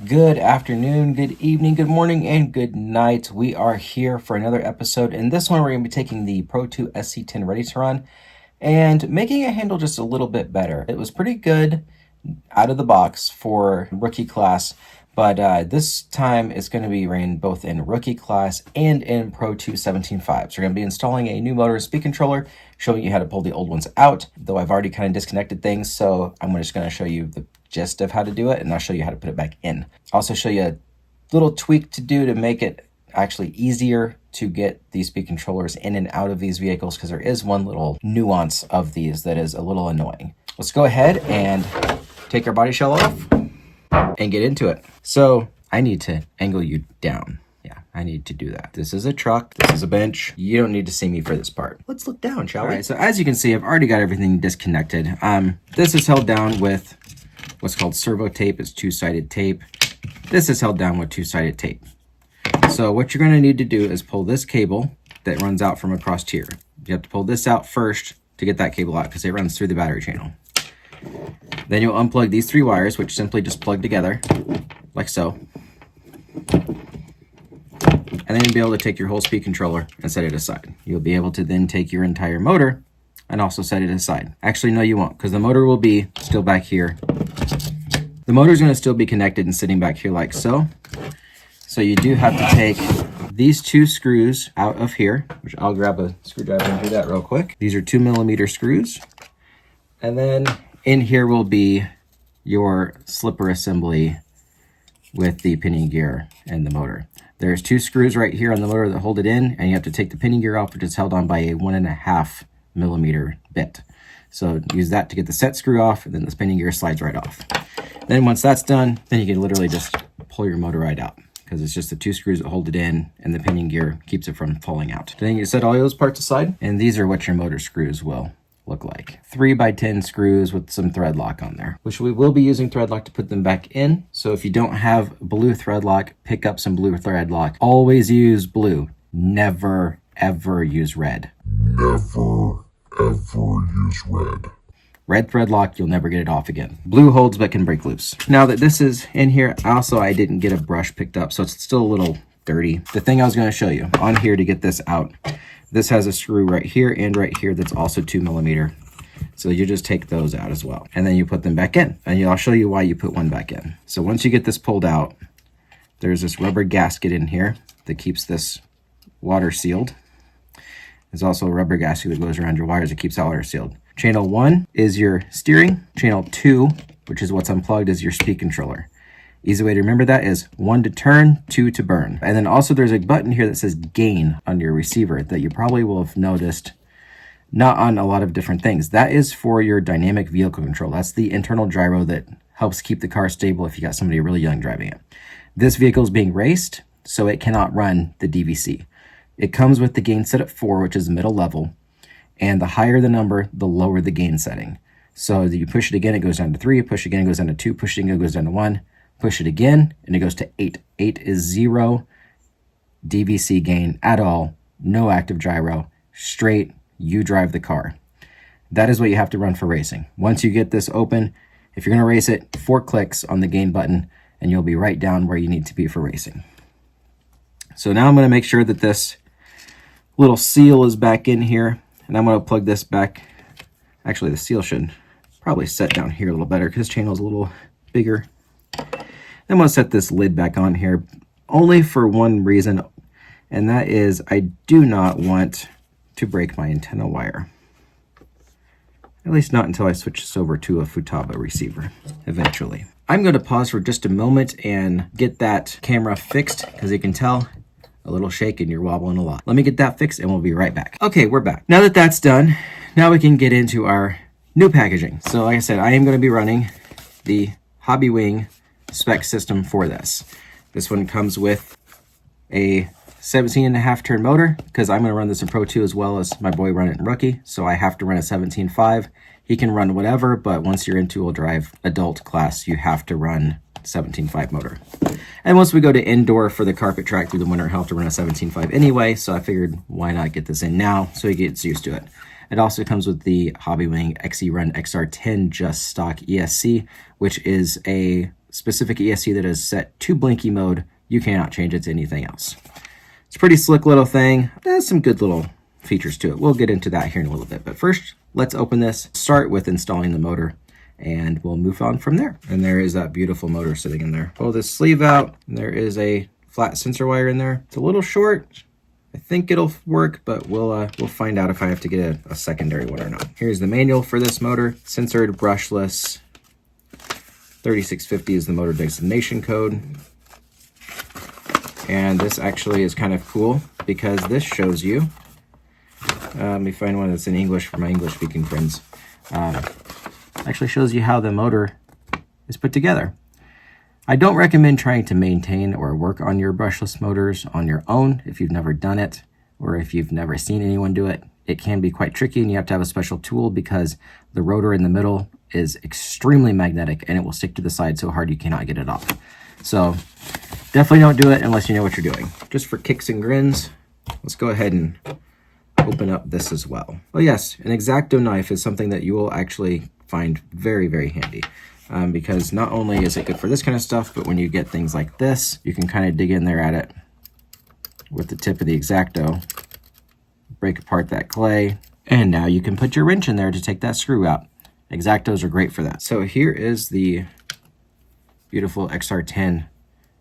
Good afternoon, good evening, good morning, and good night. We are here for another episode. In this one, we're going to be taking the Pro2 SC10 Ready to Run and making it handle just a little bit better. It was pretty good out of the box for rookie class, but this time it's going to be ran both in rookie class and in Pro2 SC10 RTR. So we're going to be installing a new motor speed controller, showing you how to pull the old ones out, though I've already kind of disconnected things, so I'm just going to show you the gist of how to do it, and I'll show you how to put it back in. I'll also show you a little tweak to do to make it actually easier to get these speed controllers in and out of these vehicles, because there is one little nuance of these that is a little annoying. Let's go ahead and take our body shell off and get into it. So I need to angle you down. Yeah, I need to do that. This is a truck. This is a bench. You don't need to see me for this part. Let's look down, shall we? All right, so as you can see, I've already got everything disconnected. This is held down with what's called servo tape. It's two-sided tape. This is held down with two-sided tape. So what you're going to need to do is pull this cable that runs out from across here. You have to pull this out first to get that cable out because it runs through the battery channel. Then you'll unplug these three wires, which simply just plug together like so. And then you'll be able to take your whole speed controller and set it aside. You'll be able to then take your entire motor and also set it aside. Actually, no, you won't, because the motor will be still back here. The motor is going to still be connected and sitting back here like so. So you do have to take these two screws out of here, which I'll grab a screwdriver and do that real quick. These are 2mm screws. And then in here will be your slipper assembly with the pinion gear and the motor. There's two screws right here on the motor that hold it in, and you have to take the pinion gear off, which is held on by a 1.5mm bit. So use that to get the set screw off, and then the pinion gear slides right off. Then once that's done, then you can literally just pull your motor right out, because it's just the two screws that hold it in, and the pinion gear keeps it from falling out. Then you set all those parts aside, and these are what your motor screws will look like. 3x10 screws with some thread lock on there, which we will be using thread lock to put them back in. So if you don't have blue thread lock, pick up some blue thread lock. Always use blue. Never, ever use red. Never, ever use red. Red thread lock, you'll never get it off again. Blue holds but can break loose. Now that this is in here, I didn't get a brush picked up, so it's still a little dirty. The thing I was going to show you on here to get this out, this has a screw right here and right here that's also 2mm. So you just take those out as well. And then you put them back in. And I'll show you why you put one back in. So once you get this pulled out, there's this rubber gasket in here that keeps this water sealed. There's also a rubber gasket that goes around your wires that keeps that water sealed. Channel 1 is your steering. Channel 2, which is what's unplugged, is your speed controller. Easy way to remember that is 1 to turn, 2 to burn. And then also there's a button here that says gain on your receiver that you probably will have noticed not on a lot of different things. That is for your dynamic vehicle control. That's the internal gyro that helps keep the car stable if you got somebody really young driving it. This vehicle is being raced, so it cannot run the DVC. It comes with the gain set at 4, which is the middle level. And the higher the number, the lower the gain setting. So you push it again, it goes down to 3. Push it again, it goes down to 2. Push it again, it goes down to 1. Push it again, and it goes to 8. 8 is 0 DVC gain at all. No active gyro. Straight, you drive the car. That is what you have to run for racing. Once you get this open, if you're going to race it, 4 clicks on the gain button, and you'll be right down where you need to be for racing. So now I'm going to make sure that this little seal is back in here, and I'm going to plug this back. Actually, the seal should probably set down here a little better because this channel is a little bigger. I'm going to set this lid back on here only for one reason, and that is I do not want to break my antenna wire. At least not until I switch this over to a Futaba receiver eventually. I'm going to pause for just a moment and get that camera fixed, because you can tell a little shake and you're wobbling a lot. Let me get that fixed and we'll be right back. Okay, we're back. Now that that's done, now we can get into our new packaging. So like I said, I am going to be running the Hobbywing spec system for this. This one comes with a 17.5 turn motor, because I'm going to run this in Pro 2 as well as my boy run it in Rookie, so I have to run a 17.5. He can run whatever, but once you're in two-wheel drive adult class, you have to run 17.5 motor. And once we go to indoor for the carpet track through the winter, I'll have to run a 17.5 anyway, so I figured why not get this in now so he gets used to it. It also comes with the Hobbywing XE Run XR10 Just Stock ESC, which is a specific ESC that is set to Blinky mode. You cannot change it to anything else. It's a pretty slick little thing. There's some good little features to it. We'll get into that here in a little bit. But first, let's open this, start with installing the motor, and we'll move on from there. And there is that beautiful motor sitting in there. Pull this sleeve out, and there is a flat sensor wire in there. It's a little short. I think it'll work, but we'll find out if I have to get a secondary one or not. Here's the manual for this motor. Censored, brushless. 3650 is the motor designation code. And this actually is kind of cool because this shows you, let me find one that's in English for my English speaking friends. Actually shows you how the motor is put together. I don't recommend trying to maintain or work on your brushless motors on your own if you've never done it or if you've never seen anyone do it. It can be quite tricky and you have to have a special tool because the rotor in the middle is extremely magnetic and it will stick to the side so hard you cannot get it off. So definitely don't do it unless you know what you're doing. Just for kicks and grins, let's go ahead and open up this as well. Well, yes, an X-Acto knife is something that you will actually find very, very handy. Because not only is it good for this kind of stuff, but when you get things like this, you can kind of dig in there at it with the tip of the X-Acto, break apart that clay, and now you can put your wrench in there to take that screw out. X-Actos are great for that. So here is the beautiful XR10.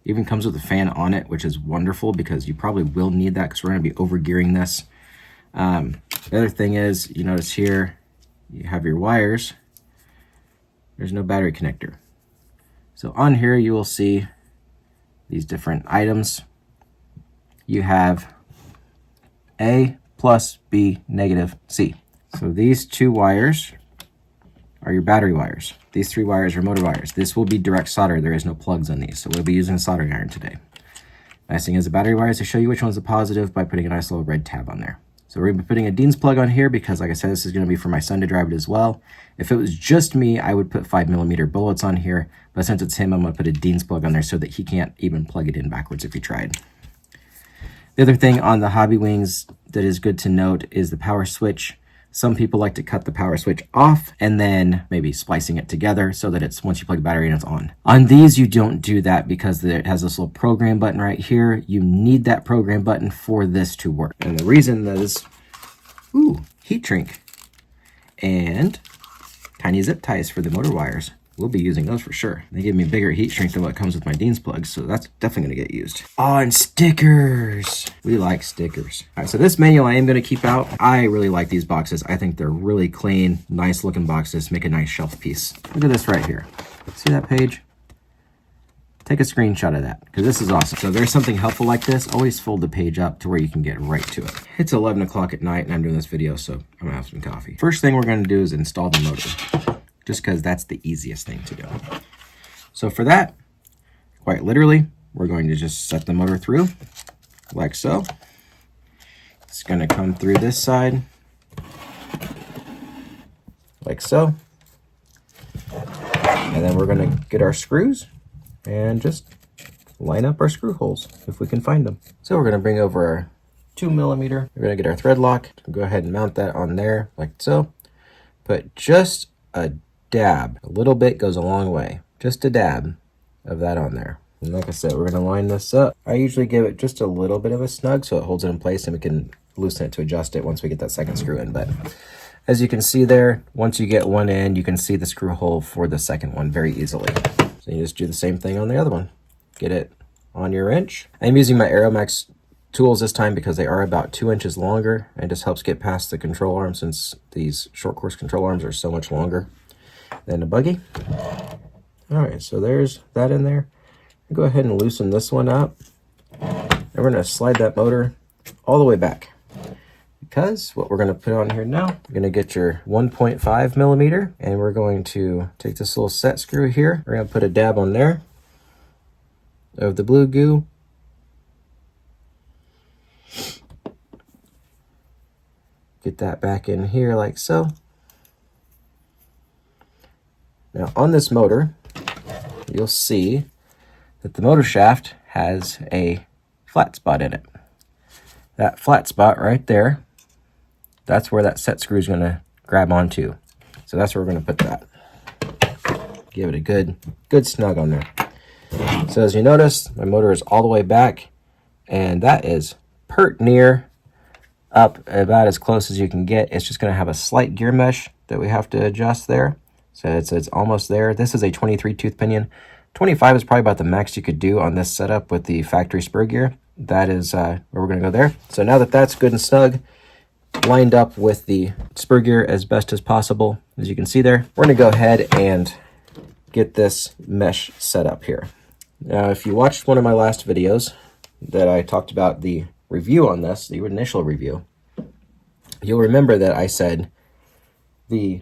Even comes with a fan on it, which is wonderful because you probably will need that because we're going to be over gearing this. The other thing is, you notice here, you have your wires. There's no battery connector. So on here you will see these different items. You have A plus B negative C. So these two wires are your battery wires. These three wires are motor wires. This will be direct solder. There is no plugs on these. So we'll be using a soldering iron today. Nice thing is the battery wires to show you which one's the positive by putting a nice little red tab on there. So we're going to be putting a Dean's plug on here because, like I said, this is going to be for my son to drive it as well. If it was just me, I would put 5mm bullets on here. But since it's him, I'm going to put a Dean's plug on there so that he can't even plug it in backwards if he tried. The other thing on the Hobbywings that is good to note is the power switch. Some people like to cut the power switch off and then maybe splicing it together so that it's once you plug the battery in, it's on. On these, you don't do that because it has this little program button right here. You need that program button for this to work. And the reason that is, heat shrink and tiny zip ties for the motor wires. We'll be using those for sure. They give me bigger heat shrink than what comes with my Dean's plugs, so that's definitely gonna get used. Oh, and stickers. We like stickers. All right, so this manual I am gonna keep out. I really like these boxes. I think they're really clean, nice looking boxes, make a nice shelf piece. Look at this right here. See that page? Take a screenshot of that, because this is awesome. So if there's something helpful like this, always fold the page up to where you can get right to it. It's 11 o'clock at night and I'm doing this video, so I'm gonna have some coffee. First thing we're gonna do is install the motor, just because that's the easiest thing to do. So for that, quite literally, we're going to just set the motor through, like so. It's gonna come through this side, like so. And then we're gonna get our screws and just line up our screw holes if we can find them. So we're gonna bring over our 2mm. We're gonna get our thread lock. Go ahead and mount that on there, like so. Put just a dab, a little bit goes a long way, just a dab of that on there. And like I said, we're going to line this up. I usually give it just a little bit of a snug so it holds it in place and we can loosen it to adjust it once we get that second screw in. But as you can see there, once you get one in, you can see the screw hole for the second one very easily. So you just do the same thing on the other one. Get it on your wrench. I'm using my Aeromax tools this time because they are about 2 inches longer and just helps get past the control arm since these short course control arms are so much longer than a buggy. All right, so there's that in there. Go ahead and loosen this one up. And we're gonna slide that motor all the way back. Because what we're gonna put on here now, you're gonna get your 1.5mm and we're going to take this little set screw here. We're gonna put a dab on there of the blue goo. Get that back in here like so. Now on this motor, you'll see that the motor shaft has a flat spot in it. That flat spot right there, that's where that set screw is going to grab onto. So that's where we're going to put that. Give it a good snug on there. So as you notice, my motor is all the way back, and that is pert near up about as close as you can get. It's just going to have a slight gear mesh that we have to adjust there. So it's almost there. This is a 23 tooth pinion. 25 is probably about the max you could do on this setup with the factory spur gear. That is where we're going to go there. So now that that's good and snug, lined up with the spur gear as best as possible, as you can see there, we're going to go ahead and get this mesh set up here. Now, if you watched one of my last videos that I talked about the review on this, the initial review, you'll remember that I said the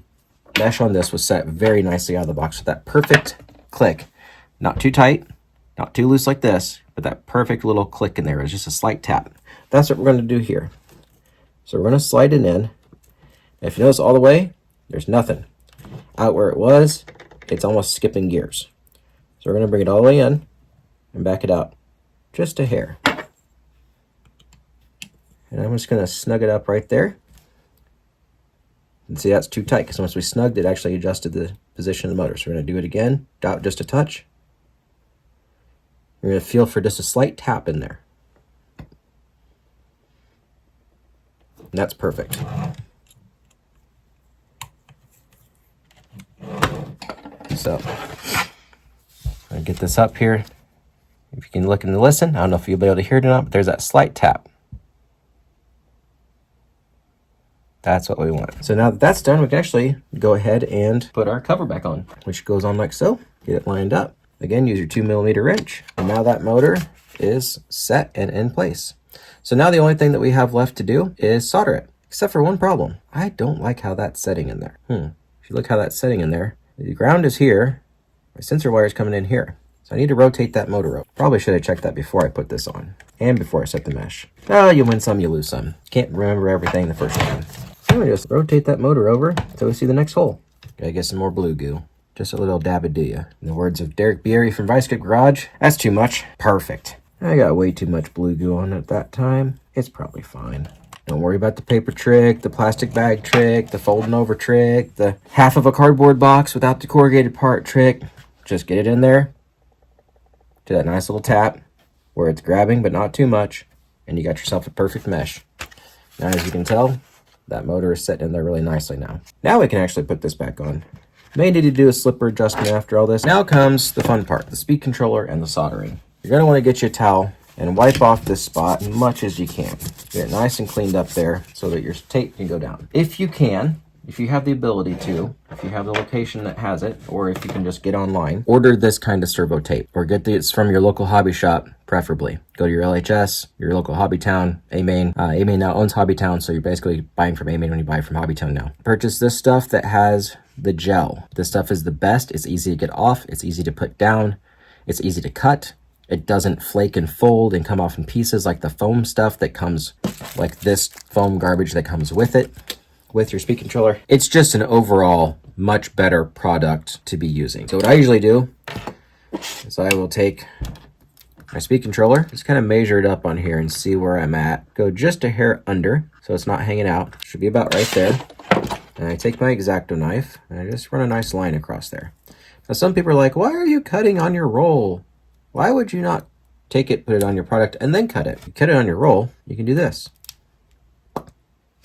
mesh on this was set very nicely out of the box with that perfect click. Not too tight, not too loose like this, but that perfect little click in there. It's just a slight tap. That's what we're going to do here. So we're going to slide it in. If you notice all the way, there's nothing. Out where it was, it's almost skipping gears. So we're going to bring it all the way in and back it out just a hair. And I'm just going to snug it up right there. And see, that's too tight because once we snugged it, actually adjusted the position of the motor. So we're going to do it again, out just a touch. We're going to feel for just a slight tap in there. And that's perfect. So, I'll get this up here. If you can look and listen, I don't know if you'll be able to hear it or not, but there's that slight tap. That's what we want. So now that that's done, we can actually go ahead and put our cover back on, which goes on like so. Get it lined up. Again, use your 2mm wrench. And now that motor is set and in place. So now the only thing that we have left to do is solder it, except for one problem. I don't like how that's setting in there. If you look how that's setting in there, the ground is here. My sensor wire is coming in here. So I need to rotate that motor over. Probably should have checked that before I put this on and before I set the mesh. Oh, you win some, you lose some. Can't remember everything the first time. So I'm gonna just rotate that motor over until we see the next hole. Gotta get some more blue goo. Just a little dab of do-ya. In the words of Derek Bierry from Vice Grip Garage, that's too much. Perfect. I got way too much blue goo on at that time. It's probably fine. Don't worry about the paper trick, the plastic bag trick, the folding over trick, the half of a cardboard box without the corrugated part trick. Just get it in there to that nice little tap where it's grabbing but not too much, and you got yourself a perfect mesh. Now, as you can tell, that motor is set in there really nicely now. Now we can actually put this back on. May need to do a slipper adjustment after all this. Now comes the fun part, the speed controller and the soldering. You're going to want to get you a towel and wipe off this spot as much as you can. Get it nice and cleaned up there so that your tape can go down. If you can, if you have the ability to, if you have the location that has it, or if you can just get online, order this kind of servo tape, or get this from your local hobby shop, preferably. Go to your LHS, your local Hobby Town, A-Main. A-Main now owns Hobby Town, so you're basically buying from A-Main when you buy from Hobby Town now. Purchase this stuff that has the gel. This stuff is the best. It's easy to get off. It's easy to put down. It's easy to cut. It doesn't flake and fold and come off in pieces like the foam stuff that comes, like this foam garbage that comes with it, with your speed controller. It's just an overall much better product to be using. So what I usually do is I will take my speed controller, just kind of measure it up on here and see where I'm at. Go just a hair under so it's not hanging out. Should be about right there. And I take my X-Acto knife and I just run a nice line across there. Now some people are like, why are you cutting on your roll? Why would you not take it, put it on your product, and then cut it? You cut it on your roll, you can do this.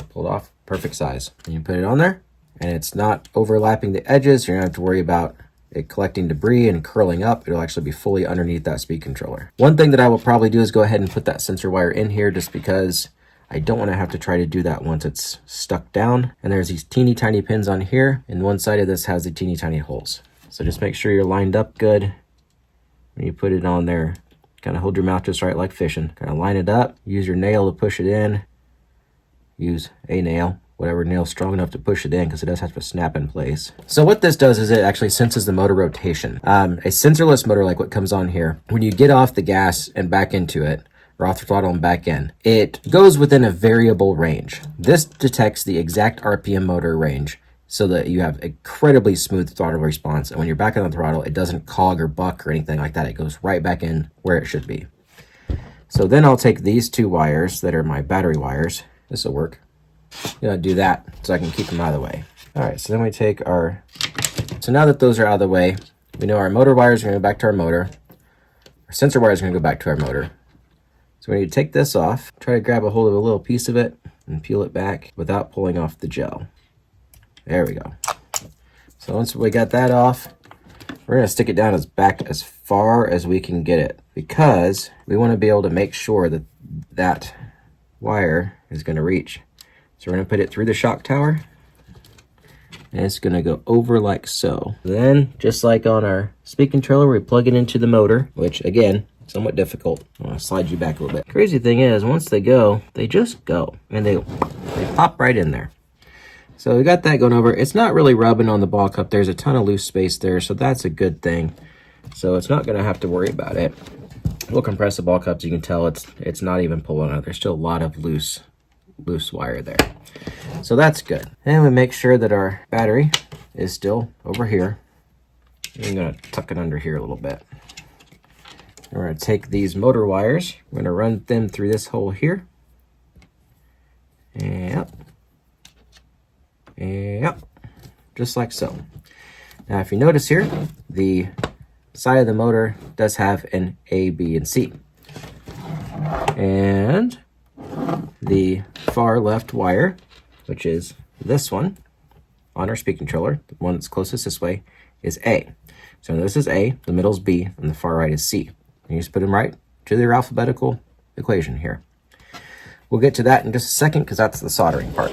Pull it off, perfect size. And you put it on there, and it's not overlapping the edges. You're gonna have to worry about it collecting debris and curling up. It'll actually be fully underneath that speed controller. One thing that I will probably do is go ahead and put that sensor wire in here just because I don't want to have to try to do that once it's stuck down. And there's these teeny tiny pins on here, and one side of this has the teeny tiny holes. So just make sure you're lined up good. When you put it on there, kind of hold your mouth just right like fishing. Kind of line it up, use your nail to push it in. Use a nail, whatever nail's strong enough to push it in, because it does have to snap in place. So what this does is it actually senses the motor rotation. A sensorless motor like what comes on here, when you get off the gas and back into it, or off the throttle and back in, it goes within a variable range. This detects the exact RPM motor range so that you have incredibly smooth throttle response. And when you're back on the throttle, it doesn't cog or buck or anything like that. It goes right back in where it should be. So then I'll take these two wires that are my battery wires. This will work. You know, do that so I can keep them out of the way. All right, so then we take our, so now that those are out of the way, we know our motor wires are going to go back to our motor. Our sensor wire is going to go back to our motor. So we need to take this off, try to grab a hold of a little piece of it and peel it back without pulling off the gel. There we go. So once we got that off, we're going to stick it down as far as we can get it, because we want to be able to make sure that that wire is going to reach. So we're going to put it through the shock tower, and it's going to go over like so. Then, just like on our speed controller, we plug it into the motor, which again, somewhat difficult. I'm going to slide you back a little bit. Crazy thing is, once they go, they just go, and they pop right in there. So we got that going over. It's not really rubbing on the ball cup. There's a ton of loose space there, so that's a good thing. So it's not going to have to worry about it. We'll compress the ball cups. You can tell it's not even pulling out. There's still a lot of loose wire there. So that's good. And we make sure that our battery is still over here. I'm going to tuck it under here a little bit. We're going to take these motor wires. We're going to run them through this hole here. Yep. Yep. Just like so. Now, if you notice here, the side of the motor does have an A, B, and C. And the far left wire, which is this one on our speed controller, the one that's closest this way, is A. So this is A, the middle is B, and the far right is C. And you just put them right to their alphabetical equation here. We'll get to that in just a second because that's the soldering part.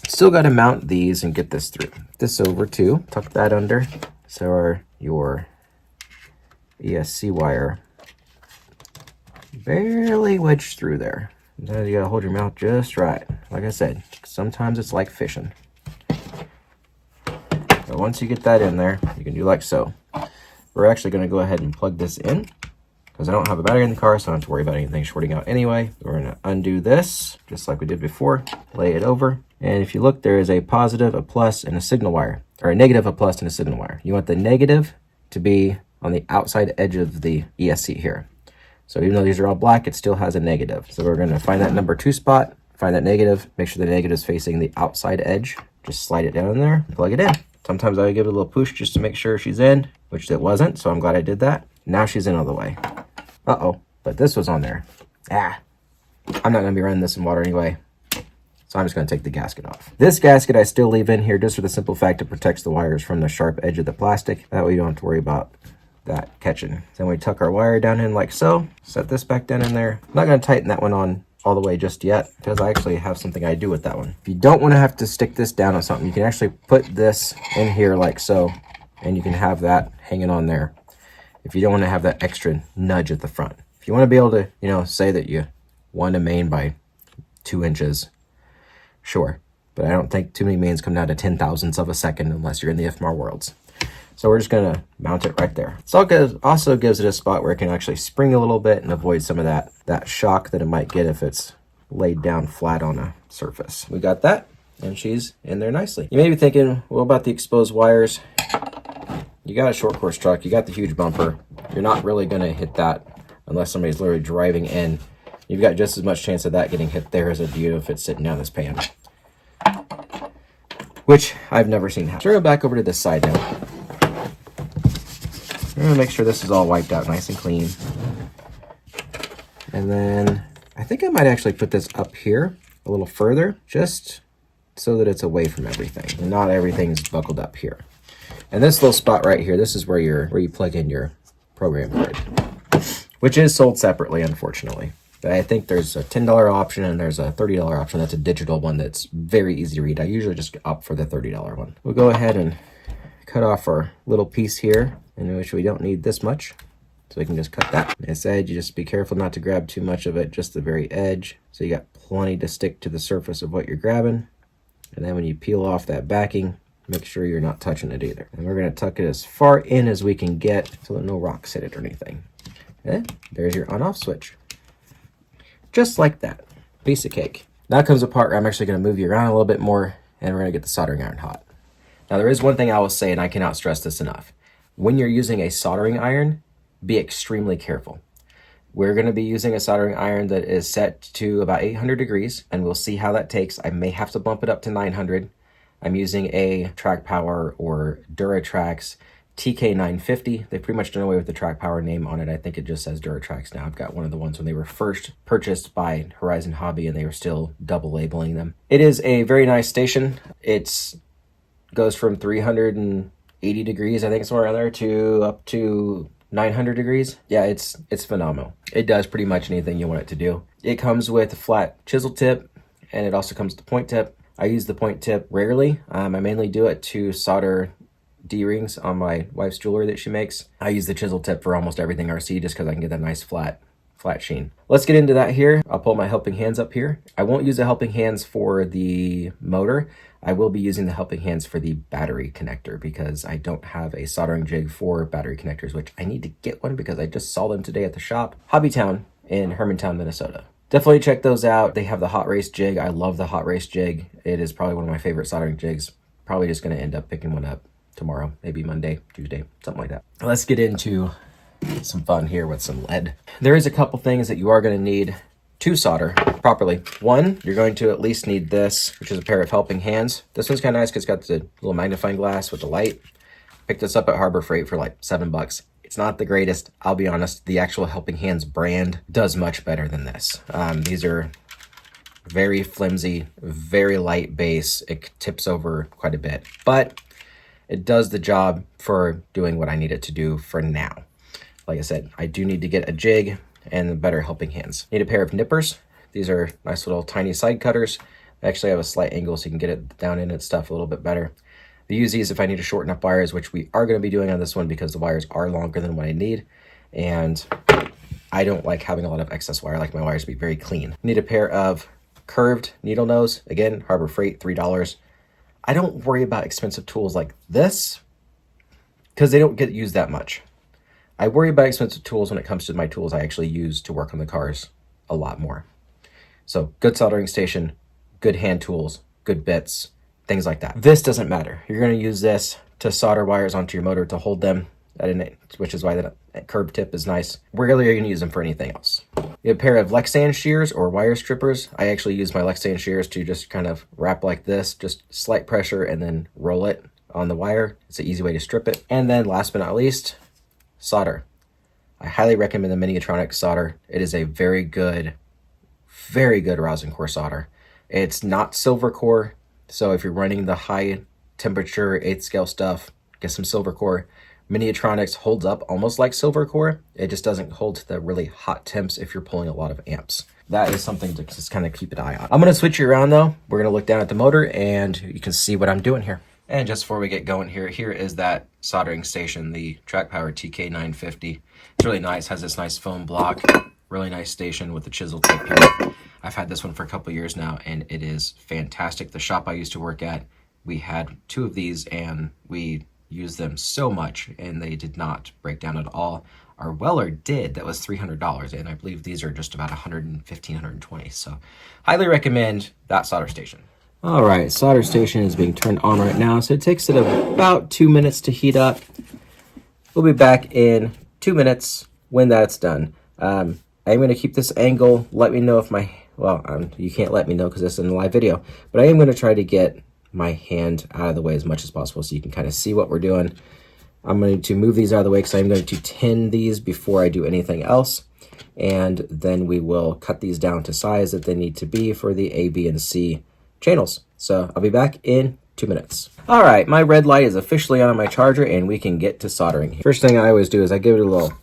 Still got to mount these and get this through. This over too, tuck that under so your ESC wire barely wedged through there. Now you gotta hold your mouth just right. Like I said, sometimes it's like fishing. But once you get that in there, you can do like so. We're actually gonna go ahead and plug this in because I don't have a battery in the car, so I don't have to worry about anything shorting out anyway. We're gonna undo this, just like we did before, lay it over. And if you look, there is a positive, a plus, and a signal wire, or a negative, a plus, and a signal wire. You want the negative to be on the outside edge of the ESC here. So even though these are all black, it still has a negative. So we're going to find that number 2 spot, find that negative, make sure the negative is facing the outside edge. Just slide it down in there, plug it in. Sometimes I give it a little push just to make sure she's in, which it wasn't, so I'm glad I did that. Now she's in all the way. Uh-oh, but this was on there. I'm not going to be running this in water anyway. So I'm just going to take the gasket off. This gasket I still leave in here just for the simple fact it protects the wires from the sharp edge of the plastic. That way you don't have to worry about that catching. Then we tuck our wire down in like so. Set this back down in there. I'm not going to tighten that one on all the way just yet because I actually have something I do with that one. If you don't want to have to stick this down on something, you can actually put this in here like so, and you can have that hanging on there if you don't want to have that extra nudge at the front. If you want to be able to, say that you want a main by 2 inches, sure, but I don't think too many mains come down to 10,000ths of a second unless you're in the IFMAR worlds. So we're just going to mount it right there. It also gives it a spot where it can actually spring a little bit and avoid some of that shock that it might get if it's laid down flat on a surface. We got that, and she's in there nicely. You may be thinking, what about the exposed wires? You got a short course truck, you got the huge bumper. You're not really going to hit that unless somebody's literally driving in. You've got just as much chance of that getting hit there as you do if it's sitting down this pan, which I've never seen happen. Turn it back over to this side now. I'm going to make sure this is all wiped out nice and clean. And then I think I might actually put this up here a little further just so that it's away from everything and not everything's buckled up here. And this little spot right here, this is where you plug in your program card, which is sold separately, unfortunately. But I think there's a $10 option and there's a $30 option. That's a digital one that's very easy to read. I usually just opt for the $30 one. We'll go ahead and cut off our little piece here, in which we don't need this much. So we can just cut that. Like I said, you just be careful not to grab too much of it, just the very edge. So you got plenty to stick to the surface of what you're grabbing. And then when you peel off that backing, make sure you're not touching it either. And we're going to tuck it as far in as we can get so that no rocks hit it or anything. And there's your on-off switch. Just like that. Piece of cake. Now comes the part where I'm actually going to move you around a little bit more, and we're going to get the soldering iron hot. Now there is one thing I will say, and I cannot stress this enough. When you're using a soldering iron, be extremely careful. We're going to be using a soldering iron that is set to about 800 degrees, and we'll see how that takes. I may have to bump it up to 900. I'm using a Track Power or Duratrax TK950. They've pretty much done away with the track power name on it. I think it just says Duratrax now. I've got one of the ones when they were first purchased by Horizon Hobby and they were still double labeling them. It is a very nice station. It's goes from 380 degrees, I think somewhere around there, to up to 900 degrees. Yeah, it's phenomenal. It does pretty much anything you want it to do. It comes with a flat chisel tip, and it also comes with the point tip. I use the point tip rarely. I mainly do it to solder D-rings on my wife's jewelry that she makes. I use the chisel tip for almost everything RC just because I can get that nice flat sheen. Let's get into that here. I'll pull my helping hands up here. I won't use the helping hands for the motor. I will be using the helping hands for the battery connector because I don't have a soldering jig for battery connectors, which I need to get one because I just saw them today at the shop. Hobbytown in Hermantown, Minnesota. Definitely check those out. They have the hot race jig. I love the hot race jig. It is probably one of my favorite soldering jigs. Probably just going to end up picking one up tomorrow, maybe Monday, Tuesday, something like that. Let's get into some fun here with some lead. There is a couple things that you are going to need to solder properly. One, you're going to at least need this, which is a pair of helping hands. This one's kind of nice because it's got the little magnifying glass with the light. Picked this up at Harbor Freight for like $7. It's not the greatest, I'll be honest. The actual helping hands brand does much better than this. These are very flimsy, very light base. It tips over quite a bit, but it does the job for doing what I need it to do for now. Like I said, I do need to get a jig and better helping hands. Need a pair of nippers. These are nice little tiny side cutters. They actually have a slight angle so you can get it down in its stuff a little bit better. I use these if I need to shorten up wires, which we are going to be doing on this one because the wires are longer than what I need. And I don't like having a lot of excess wire. I like my wires to be very clean. Need a pair of curved needle nose. Again, Harbor Freight, $3. I don't worry about expensive tools like this because they don't get used that much. I worry about expensive tools when it comes to my tools I actually use to work on the cars a lot more. So good soldering station, good hand tools, good bits, things like that. This doesn't matter. You're going to use this to solder wires onto your motor to hold them, which is why that curved tip is nice. Rarely are you going to use them for anything else. You have a pair of Lexan shears or wire strippers. I actually use my Lexan shears to just kind of wrap like this, just slight pressure and then roll it on the wire. It's an easy way to strip it. And then last but not least, solder. I highly recommend the Miniatronics solder. It is a very good rosin core solder. It's not silver core, so if you're running the high temperature 8th scale stuff, get some silver core. Miniatronics holds up almost like silver core. It just doesn't hold to the really hot temps if you're pulling a lot of amps. That is something to just kind of keep an eye on. I'm going to switch you around though. We're going to look down at the motor and you can see what I'm doing here. And just before we get going here is that soldering station, the Track Power TK950. It's really nice, has this nice foam block, really nice station with the chisel tip here. I've had this one for a couple years now and it is fantastic. The shop I used to work at, we had 2 of these and we used them so much and they did not break down at all. Our Weller did, that was $300, and I believe these are just about $115, $120. So highly recommend that solder station. All right, solder station is being turned on right now, so it takes it about 2 minutes to heat up. We'll be back in 2 minutes when that's done. I'm going to keep this angle. Let me know if my, you can't let me know because this is in a live video, but I am going to try to get my hand out of the way as much as possible so you can kind of see what we're doing. I'm going to move these out of the way because I'm going to tin these before I do anything else. And then we will cut these down to size that they need to be for the A, B, and C channels. So I'll be back in 2 minutes. All right, my red light is officially on my charger and we can get to soldering. First thing I always do is I give it a little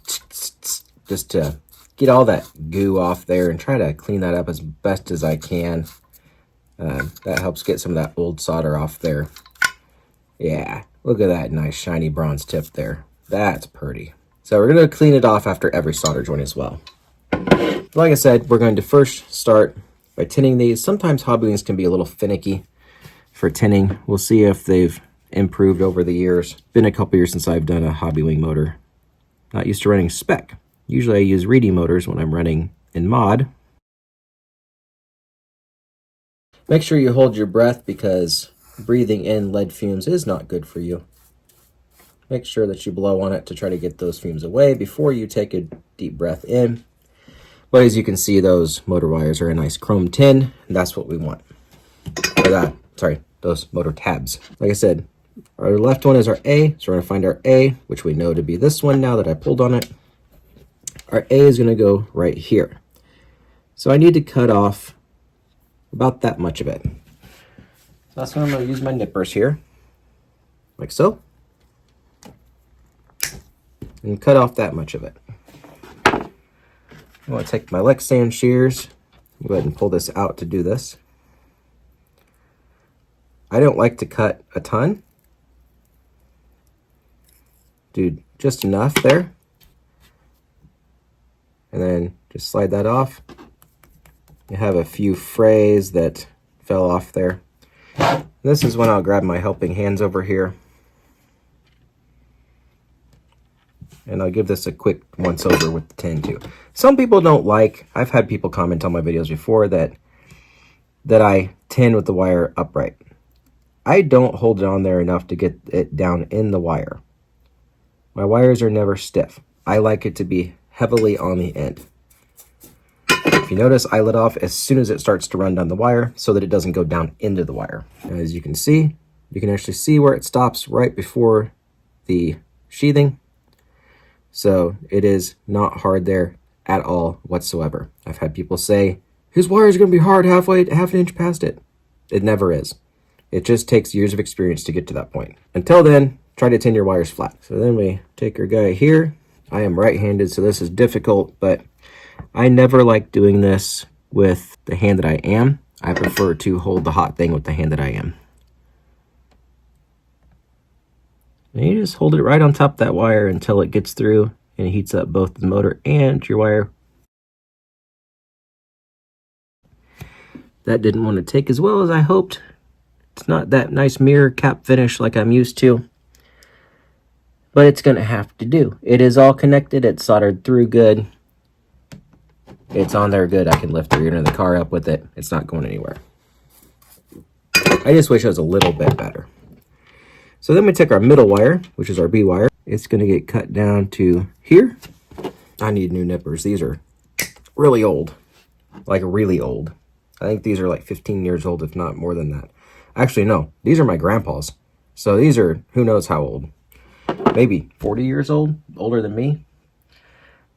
just to get all that goo off there and try to clean that up as best as I can. That helps get some of that old solder off there. Yeah, look at that nice shiny bronze tip there. That's pretty. So we're going to clean it off after every solder joint as well. Like I said, we're going to first start by tinning these. Sometimes Hobbywings can be a little finicky for tinning. We'll see if they've improved over the years. Been a couple years since I've done a Hobbywing motor. Not used to running spec. Usually I use Reedy motors when I'm running in mod. Make sure you hold your breath because breathing in lead fumes is not good for you. Make sure that you blow on it to try to get those fumes away before you take a deep breath in. But as you can see, those motor wires are a nice chrome tin, and that's what we want. Those motor tabs. Like I said, Our left one is our A, so we're gonna find our A, which we know to be this one now that I pulled on it. Our A is gonna go right here. So I need to cut off about that much of it. So that's when I'm gonna use my nippers here, like so, and cut off that much of it. I'm gonna take my Lexan shears, go ahead and pull this out to do this. I don't like to cut a ton. Do just enough there. And then just slide that off. You have a few frays that fell off there. This is when I'll grab my helping hands over here. And I'll give this a quick once over with the tin too. Some people don't like, I've had people comment on my videos before that I tin with the wire upright. I don't hold it on there enough to get it down in the wire. My wires are never stiff. I like it to be heavily on the end. If you notice, I let off as soon as it starts to run down the wire so that it doesn't go down into the wire. And as you can see, you can actually see where it stops right before the sheathing. So it is not hard there at all whatsoever. I've had people say, his wire is going to be hard half an inch past it. It never is. It just takes years of experience to get to that point. Until then, try to tin your wires flat. So then we take our guy here. I am right-handed, so this is difficult, but I never like doing this with the hand that I am. I prefer to hold the hot thing with the hand that I am. And you just hold it right on top of that wire until it gets through and it heats up both the motor and your wire. That didn't want to take as well as I hoped. It's not that nice mirror cap finish like I'm used to, but it's going to have to do. It is all connected. It's soldered through good. It's on there good. I can lift the rear end of the car up with it. It's not going anywhere. I just wish it was a little bit better. So then we take our middle wire, which is our B wire. It's going to get cut down to here. I need new nippers. These are really old, like really old. I think these are like 15 years old, if not more than that. Actually, no, these are my grandpa's. So these are who knows how old. Maybe 40 years old, older than me.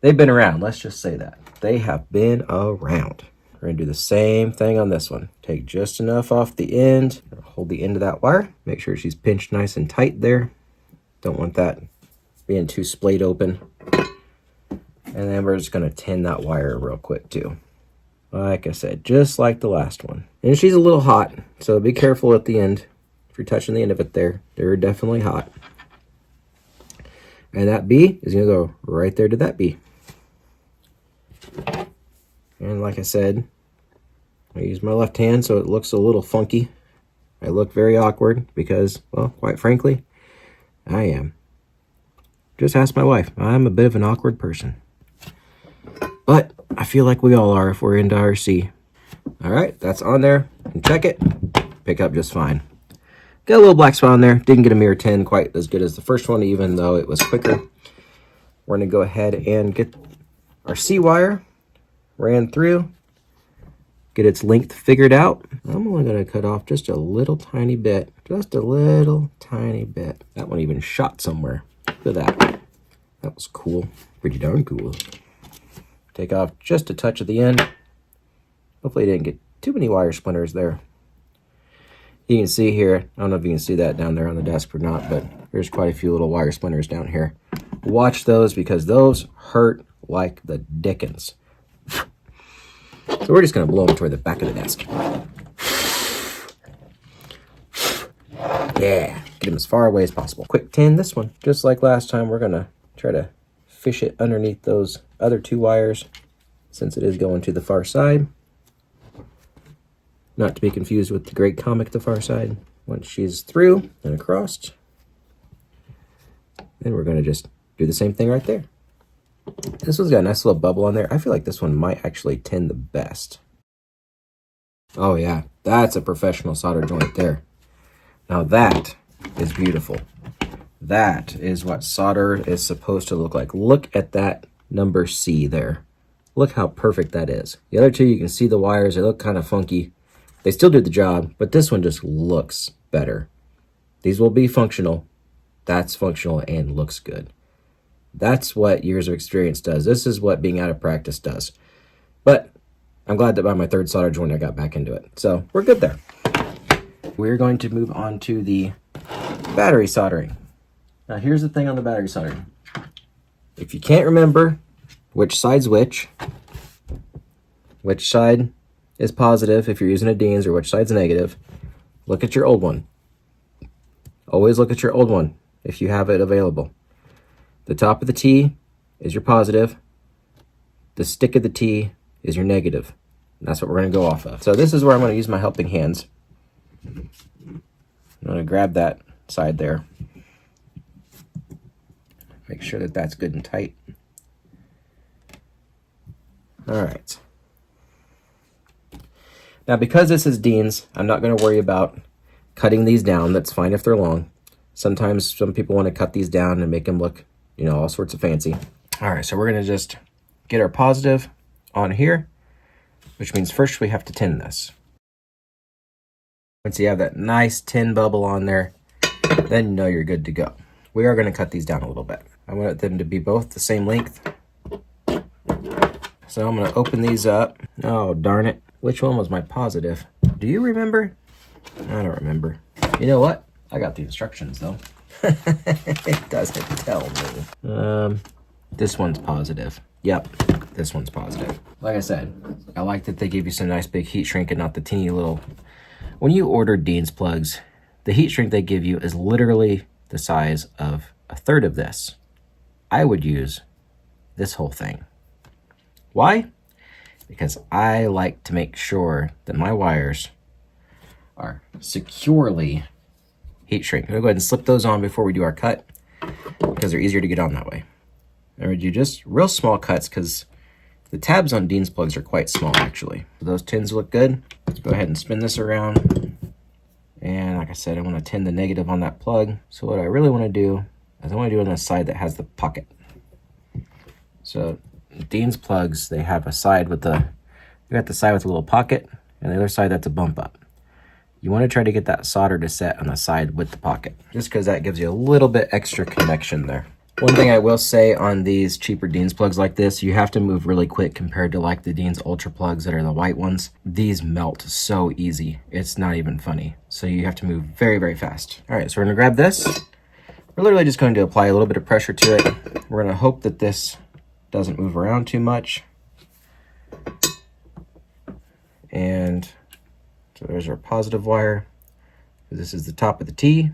They've been around, let's just say that. They have been around. We're going to do the same thing on this one. Take just enough off the end. Hold the end of that wire. Make sure she's pinched nice and tight there. Don't want that being too splayed open. And then we're just going to tin that wire real quick too. Like I said, just like the last one. And she's a little hot, so be careful at the end. If you're touching the end of it there, they're definitely hot. And that B is going to go right there to that B. And like I said, I use my left hand so it looks a little funky. I look very awkward because, well, quite frankly, I am. Just ask my wife. I'm a bit of an awkward person. But I feel like we all are if we're into RC. All right, that's on there. And check it. Pick up just fine. Got a little black spot on there. Didn't get a mirror tin quite as good as the first one, even though it was quicker. We're going to go ahead and get our C wire ran through. Get its length figured out. I'm only going to cut off just a little tiny bit. Just a little tiny bit. That one even shot somewhere. Look at that. That was cool. Pretty darn cool. Take off just a touch at the end. Hopefully I didn't get too many wire splinters there. You can see here, I don't know if you can see that down there on the desk or not, but there's quite a few little wire splinters down here. Watch those because those hurt like the dickens. So we're just going to blow them toward the back of the desk. Yeah, get them as far away as possible. Quick tin this one. Just like last time, we're going to try to fish it underneath those other two wires since it is going to the far side. Not to be confused with the great comic The Far Side. Once she's through and across, then we're going to just do the same thing right there. This one's got a nice little bubble on there. I feel like this one might actually tin the best. Oh yeah, that's a professional solder joint there. Now that is beautiful. That is what solder is supposed to look like. Look at that number C there. Look how perfect that is. The other two, you can see the wires. They look kind of funky. They still do the job, but this one just looks better. These will be functional. That's functional and looks good. That's what years of experience does. This is what being out of practice does. But I'm glad that by my third solder joint I got back into it. So we're good there. We're going to move on to the battery soldering. Now here's the thing on the battery soldering. If you can't remember which side's which side is positive if you're using a Dean's or which side's negative, look at your old one. Always look at your old one if you have it available. The top of the T is your positive. The stick of the T is your negative. And that's what we're going to go off of. So this is where I'm going to use my helping hands. I'm going to grab that side there. Make sure that that's good and tight. All right. Now, because this is Dean's, I'm not going to worry about cutting these down. That's fine if they're long. Sometimes some people want to cut these down and make them look, you know, all sorts of fancy. All right, so we're going to just get our positive on here, which means first we have to tin this. Once you have that nice tin bubble on there, then you know you're good to go. We are going to cut these down a little bit. I want them to be both the same length. So I'm going to open these up. Oh, darn it. Which one was my positive? Do you remember? I don't remember. You know what? I got the instructions, though. It doesn't tell me. This one's positive. Yep, this one's positive. Like I said, I like that they give you some nice big heat shrink and not the teeny little... When you order Dean's plugs, the heat shrink they give you is literally the size of a third of this. I would use this whole thing. Why? Because I like to make sure that my wires are securely heat shrink. I'm gonna go ahead and slip those on before we do our cut because they're easier to get on that way. I'm gonna do just real small cuts because the tabs on Dean's plugs are quite small actually. So those tins look good. Let's go ahead and spin this around. And like I said, I want to tin the negative on that plug. So what I really want to do is I want to do it on the side that has the pocket. So Dean's plugs, they have a side with you got the side with a little pocket and the other side that's a bump up. You want to try to get that solder to set on the side with the pocket, just because that gives you a little bit extra connection there. One thing I will say on these cheaper Dean's plugs like this, you have to move really quick compared to like the Dean's Ultra plugs that are the white ones. These melt so easy. It's not even funny. So you have to move very, very fast. All right, so we're gonna grab this. We're literally just going to apply a little bit of pressure to it. We're gonna hope that this doesn't move around too much. And so there's our positive wire. This is the top of the T,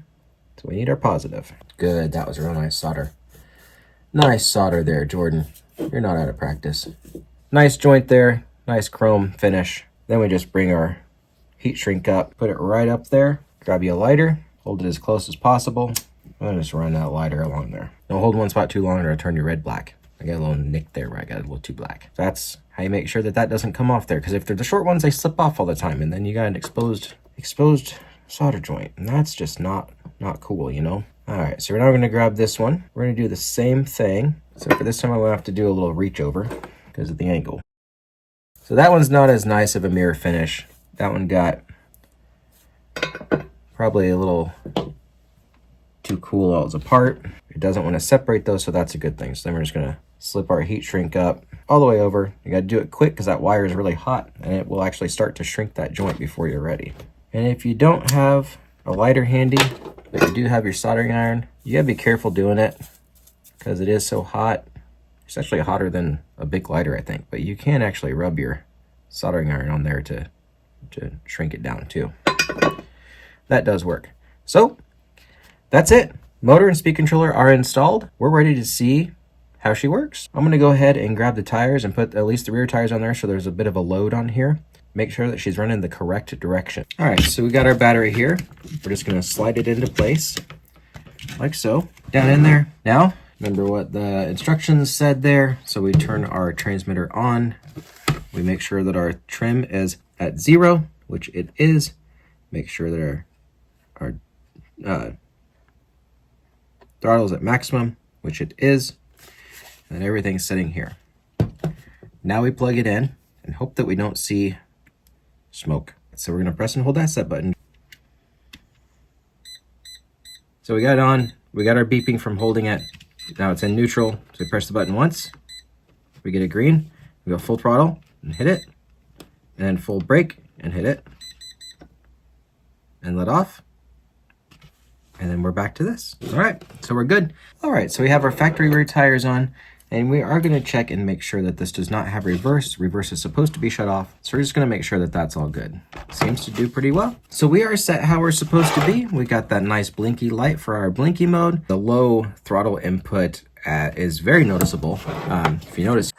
so we need our positive. Good, that was a real nice solder. Nice solder there, Jordan. You're not out of practice. Nice joint there, nice chrome finish. Then we just bring our heat shrink up, put it right up there, grab you a lighter, hold it as close as possible, and just run that lighter along there. Don't hold one spot too long or it'll turn your red black. I got a little nick there where I got a little too black. That's how you make sure that that doesn't come off there, because if they're the short ones, they slip off all the time, and then you got an exposed solder joint, and that's just not cool, you know? All right, so we're now gonna grab this one. We're gonna do the same thing, so for this time I'm gonna have to do a little reach over because of the angle. So that one's not as nice of a mirror finish. That one got probably a little too cool all apart. It doesn't want to separate those, so that's a good thing. So then we're just gonna slip our heat shrink up all the way over. You gotta do it quick because that wire is really hot and it will actually start to shrink that joint before you're ready. And if you don't have a lighter handy, but you do have your soldering iron, you gotta be careful doing it because it is so hot. It's actually hotter than a big lighter, I think, but you can actually rub your soldering iron on there to shrink it down too. That does work. So that's it. Motor and speed controller are installed. We're ready to see how she works. I'm gonna go ahead and grab the tires and put at least the rear tires on there so there's a bit of a load on here. Make sure that she's running the correct direction. All right, so we got our battery here. We're just gonna slide it into place, like so. Down in there. Now, remember what the instructions said there. So we turn our transmitter on. We make sure that our trim is at 0, which it is. Make sure that our throttle is at maximum, which it is. And everything's sitting here. Now we plug it in and hope that we don't see smoke. So we're gonna press and hold that set button. So we got it on, we got our beeping from holding it. Now it's in neutral, so we press the button once, we get it green, we go full throttle and hit it, and then full brake and hit it, and let off. And then we're back to this. All right, so we're good. All right, so we have our factory rear tires on, and we are gonna check and make sure that this does not have reverse. Reverse is supposed to be shut off, so we're just gonna make sure that that's all good. Seems to do pretty well. So we are set how we're supposed to be. We got that nice blinky light for our blinky mode. The low throttle input is very noticeable. If you notice,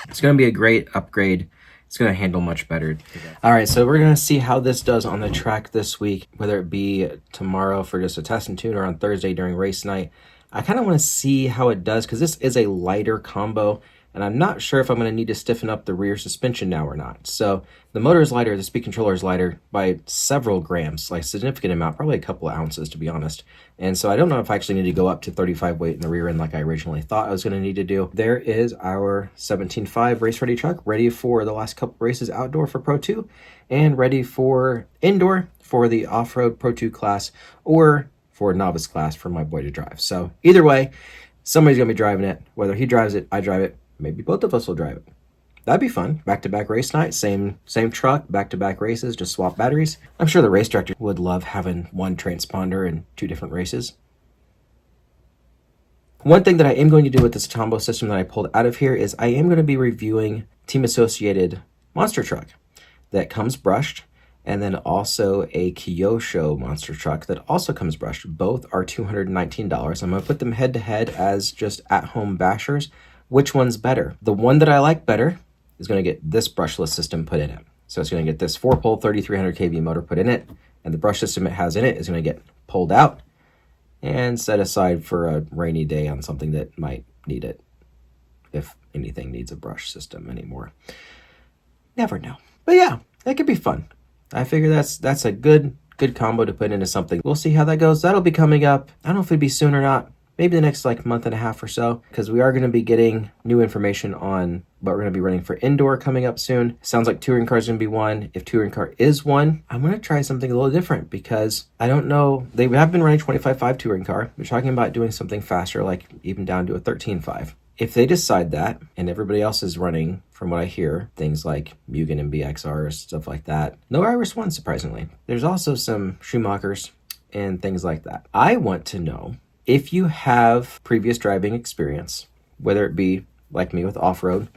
it's gonna be a great upgrade. It's going to handle much better. All right, so we're going to see how this does on the track this week, whether it be tomorrow for just a test and tune or on Thursday during race night. I kind of want to see how it does because this is a lighter combo, and I'm not sure if I'm going to need to stiffen up the rear suspension now or not. So the motor is lighter, the speed controller is lighter by several grams, like a significant amount, probably a couple of ounces to be honest. And so I don't know if I actually need to go up to 35 weight in the rear end like I originally thought I was going to need to do. There is our 17.5 race ready truck, ready for the last couple races outdoor for Pro 2 and ready for indoor for the off-road Pro 2 class or for novice class for my boy to drive. So either way, somebody's going to be driving it. Whether he drives it, I drive it, maybe both of us will drive it. That'd be fun. Back-to-back race night, same truck, back-to-back races, just swap batteries. I'm sure the race director would love having one transponder in 2 different races. One thing that I am going to do with this combo system that I pulled out of here is I am going to be reviewing Team Associated Monster Truck that comes brushed, and then also a Kyosho Monster Truck that also comes brushed. Both are $219. I'm going to put them head-to-head as just at-home bashers. Which one's better? The one that I like better is going to get this brushless system put in it. So it's going to get this 4-pole 3300 kV motor put in it, and the brush system it has in it is going to get pulled out and set aside for a rainy day on something that might need it, if anything needs a brush system anymore. Never know. But yeah, that could be fun. I figure that's a good combo to put into something. We'll see how that goes. That'll be coming up. I don't know if it'd be soon or not. Maybe the next month and a half or so, because we are going to be getting new information on what we're going to be running for indoor coming up soon. Sounds like touring car is going to be one. If touring car is one, I'm going to try something a little different because I don't know. They have been running 25.5 touring car. They're talking about doing something faster, like even down to a 13.5. If they decide that, and everybody else is running, from what I hear, things like Mugen and BXRs, stuff like that. No Iris 1, surprisingly. There's also some Schumachers and things like that. I want to know, if you have previous driving experience, whether it be like me with off-road,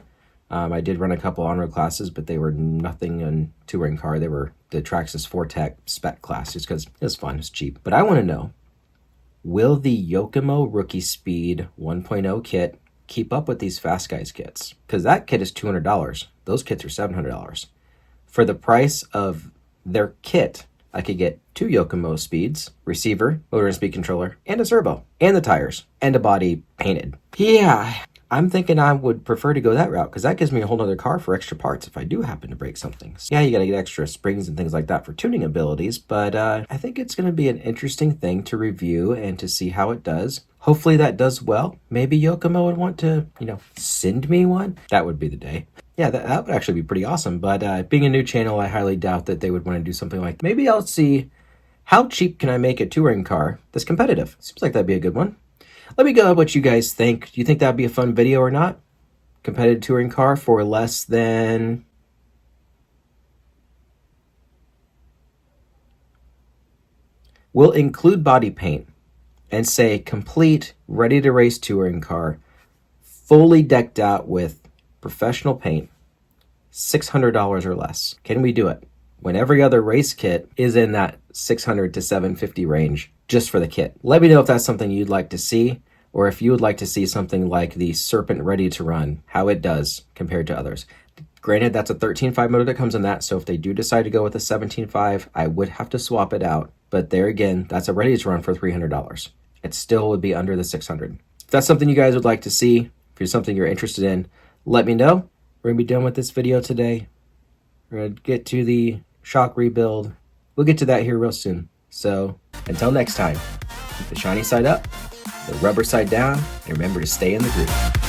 I did run a couple on-road classes, but they were nothing in touring car. They were the Traxxas 4Tech spec class, just because it was fun, it was cheap. But I want to know, will the Yokomo Rookie Speed 1.0 kit keep up with these Fast Guys kits? Because that kit is $200. Those kits are $700. For the price of their kit, I could get 2 Yokomo speeds, receiver, motor and speed controller, and a servo, and the tires, and a body painted. Yeah, I'm thinking I would prefer to go that route because that gives me a whole other car for extra parts if I do happen to break something. So yeah, you gotta get extra springs and things like that for tuning abilities, but I think it's gonna be an interesting thing to review and to see how it does. Hopefully that does well. Maybe Yokomo would want to, send me one. That would be the day. Yeah, that would actually be pretty awesome. But being a new channel, I highly doubt that they would want to do something like that. Maybe I'll see how cheap can I make a touring car that's competitive. Seems like that'd be a good one. Let me know what you guys think. Do you think that'd be a fun video or not? Competitive touring car for less than... We'll include body paint and say complete, ready-to-race touring car, fully decked out with professional paint, $600 or less. Can we do it? When every other race kit is in that $600 to $750 range just for the kit. Let me know if that's something you'd like to see, or if you would like to see something like the Serpent Ready to Run, how it does compared to others. Granted, that's a 13.5 motor that comes in that, so if they do decide to go with a 17.5, I would have to swap it out. But there again, that's a Ready to Run for $300. It still would be under the $600. If that's something you guys would like to see, if it's something you're interested in, let me know. We're going to be done with this video today. We're going to get to the shock rebuild. We'll get to that here real soon. So until next time, keep the shiny side up, the rubber side down, and remember to stay in the groove.